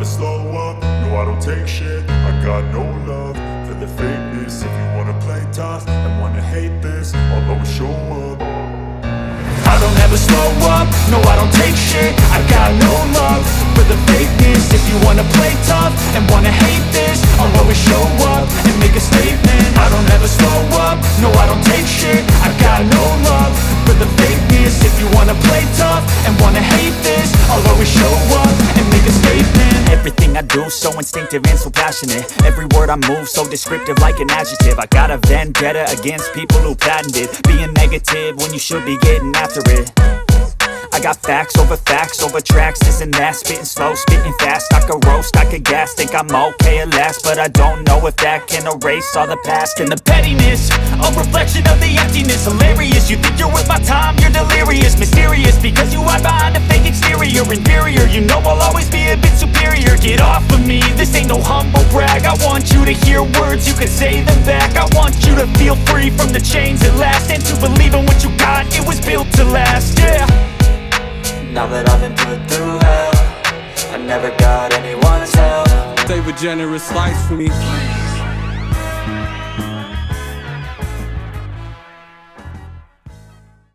slow up, no I don't take shit. I got no love for the fakeness. If you wanna play tough and wanna hate this, I'll always show up. I don't ever slow up, no I don't take shit. I got no love for the fakeness. If you wanna play tough and wanna hate this, I'll always show up and make a statement. I don't ever slow up, no I don't take shit. I got no love for the fakeness. If you wanna play tough and wanna hate this, I'll always show up and make a statement. Everything I do so instinctive and so passionate. Every word I move so descriptive like an adjective. I got a vendetta against people who patented being negative when you should be getting after it. I got facts over tracks, this and that. Spitting slow, spitting fast. I could roast, I could gas. Think I'm okay at last, but I don't know if that can erase all the past. And the pettiness, a reflection of the emptiness. Hilarious, you think you're worth my time, you're delirious. Mysterious, because you hide behind a fake exterior. Inferior, you know I'll always be a bit superior. Get off of me, this ain't no humble brag. I want you to hear words, you can say them back. I want you to feel free from the chains at last, and to believe in what you got, it was built to last, yeah. Now that I've been put through hell, I never got anyone's help. Save a generous slice for me.